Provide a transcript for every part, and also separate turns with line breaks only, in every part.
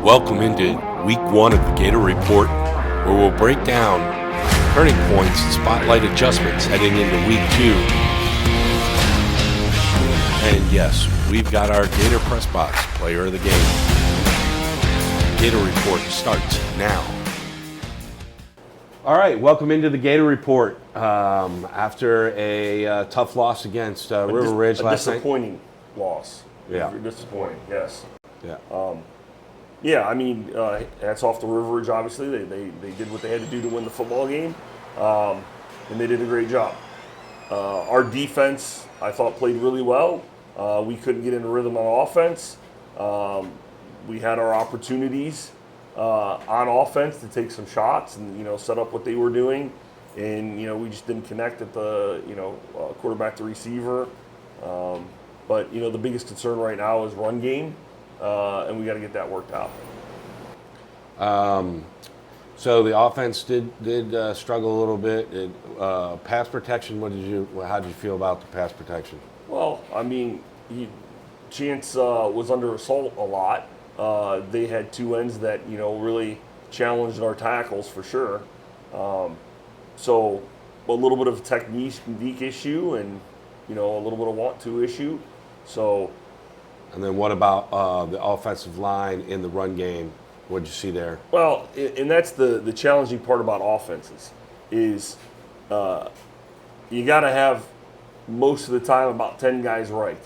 Welcome into week one of the Gator Report, where we'll break down turning points and spotlight adjustments heading into week two. And yes, we've got our Gator Press Box player of the game. Gator Report starts now. All right, welcome into the Gator Report. After a tough loss against River Ridge last night.
A disappointing loss.
Yeah.
Disappointing, yes.
Yeah.
Hats off to River Ridge, obviously. They did what they had to do to win the football game, and they did a great job. Our defense, I thought, played really well. We couldn't get into rhythm on offense. We had our opportunities on offense to take some shots and, set up what they were doing. And, we just didn't connect at the, quarterback to receiver. But the biggest concern right now is run game, and we got to get that worked out.
So the offense did struggle a little bit. Pass protection. How did you feel about the pass protection?
Well, Chance was under assault a lot. They had two ends that really challenged our tackles for sure. So a little bit of a technique issue and a little bit of want to issue. So.
And then what about the offensive line in the run game? What did you see there?
Well, and that's the challenging part about offenses is you got to have most of the time about 10 guys right.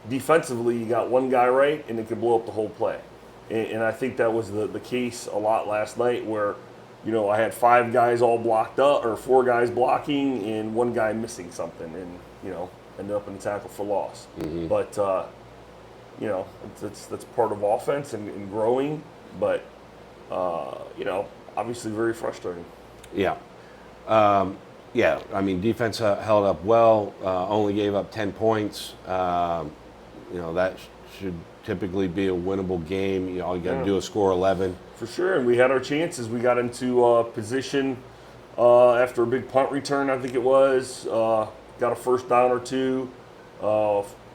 Defensively, you got one guy right, and it could blow up the whole play. And I think that was the case a lot last night where, I had five guys all blocked up or four guys blocking and one guy missing something and, ended up in the tackle for loss. Mm-hmm. But, that's part of offense and growing, but, obviously very frustrating.
Yeah. Defense held up well, only gave up 10 points. That should typically be a winnable game. All you got to do is score 11.
For sure, and we had our chances. We got into position after a big punt return, I think it was. Got a first down or two.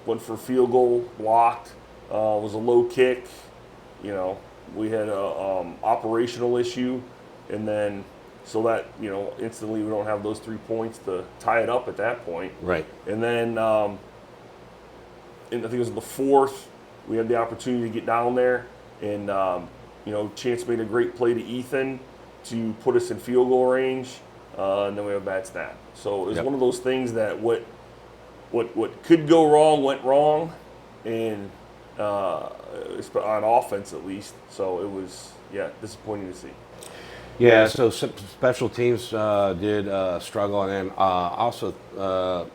Went for a field goal, blocked. Was a low kick. We had a operational issue, and then so that instantly we don't have those 3 points to tie it up at that point.
Right.
And then I think it was the fourth. We had the opportunity to get down there, and Chance made a great play to Ethan to put us in field goal range, and then we have a bad snap. So it was one of those things that what could go wrong went wrong, and on offense at least. So it was disappointing to see.
Yeah, so special teams did struggle, and then also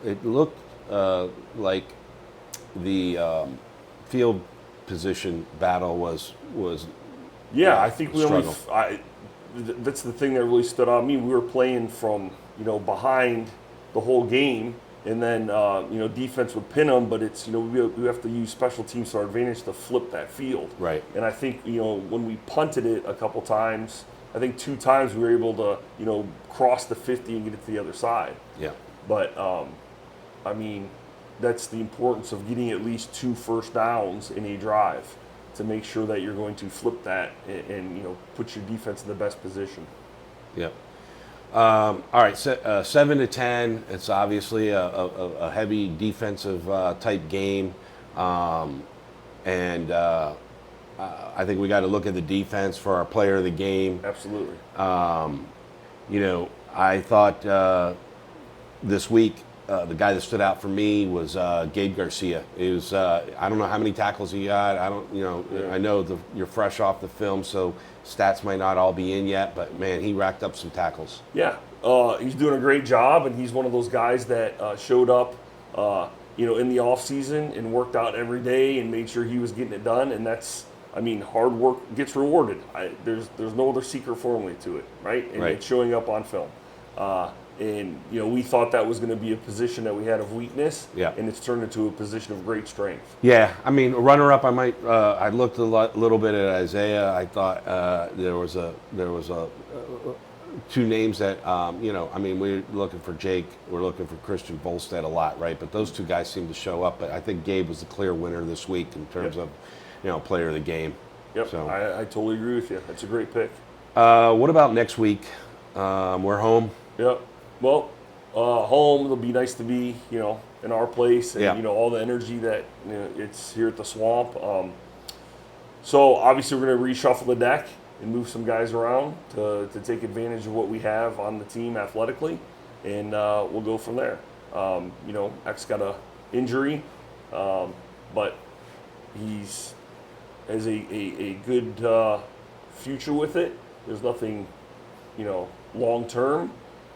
it looked like the field position battle was.
Yeah, I think we
struggle.
that's the thing that really stood out to me. We were playing from behind the whole game, and then defense would pin them, but it's we have to use special teams to our advantage to flip that field.
Right.
And I think when we punted it a couple times. I think 2 times we were able to, cross the 50 and get it to the other side.
Yeah.
But, that's the importance of getting at least 2 first downs in a drive to make sure that you're going to flip that and put your defense in the best position.
Yeah. All right, 7 to 10. It's obviously a heavy defensive type game, and I think we got to look at the defense for our player of the game.
Absolutely.
I thought this week the guy that stood out for me was Gabe Garcia. He was I don't know how many tackles he got. I know you're fresh off the film, so stats might not all be in yet. But man, he racked up some tackles.
Yeah, he's doing a great job, and he's one of those guys that showed up. In the off season and worked out every day and made sure he was getting it done, and that's. Hard work gets rewarded. There's no other secret formula to it, right? And it's showing up on film. We thought that was going to be a position that we had of weakness, and it's turned into a position of great strength.
Yeah, a runner-up. I looked a little bit at Isaiah. I thought there was a two names that, you know, I mean, we're looking for Jake, we're looking for Christian Volstead a lot, right? But those two guys seem to show up. But I think Gabe was the clear winner this week in terms of, you know, player of the game.
Yep,
So,
I totally agree with you. That's a great pick.
what about next week? We're home.
Yep. Well, home, it'll be nice to be, you know, in our place and,
Yeah.
you know, all the energy that, you know, it's here at the Swamp. So obviously we're going to reshuffle the deck and move some guys around to take advantage of what we have on the team athletically, and we'll go from there. You know, X got a injury, but he's has a good future with it. There's nothing, you know, long term.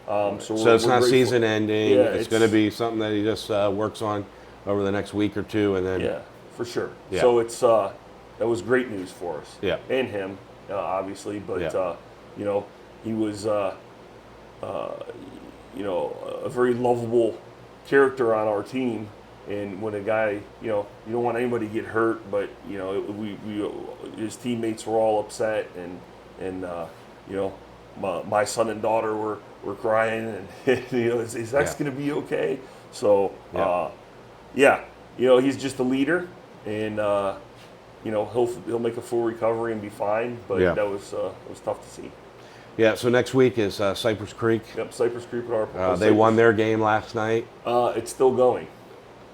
So
So
we're
it's not
grateful.
season ending.
Yeah,
it's going to be something that he just works on over the next week or two, and then
Yeah, for sure.
Yeah.
So it's that was great news for us.
Yeah.
And him, obviously, but
Yeah.
you know, he was you know, a very lovable character on our team. And when a guy, you know, you don't want anybody to get hurt, but you know, we his teammates were all upset, and you know, my son and daughter were crying, and you know, is X going to be okay? So yeah, you know, he's just a leader, and you know, he'll make a full recovery and be fine. But that was tough to see.
yeah. So next week is Cypress Creek.
Yep, Cypress Creek at our.
They won their game last night.
It's still going.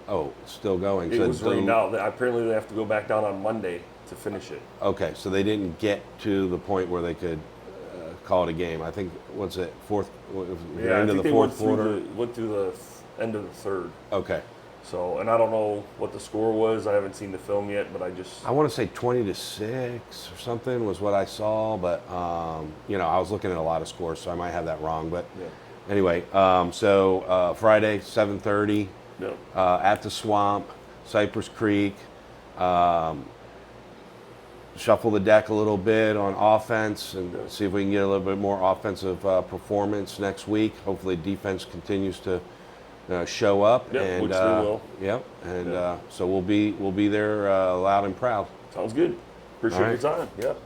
Oh, still going.
It
So
was rained out. Apparently, they have to go back down on Monday to finish it.
Okay, so they didn't get to the point where they could call it a game. I think what's it fourth?
Yeah, I
end
think
of the
they
fourth quarter.
went through the end of the third.
Okay,
So, and I don't know what the score was. I haven't seen the film yet, but
I want to say 20-6 or something was what I saw, but you know, I was looking at a lot of scores, so I might have that wrong. But anyway, so Friday 7:30 at the Swamp, Cypress Creek. Shuffle the deck a little bit on offense and see if we can get a little bit more offensive performance next week. Hopefully, defense continues to show up, and
which they will.
Yep, and so we'll be there loud and proud.
Sounds good. Appreciate
All right.
your time. Yep.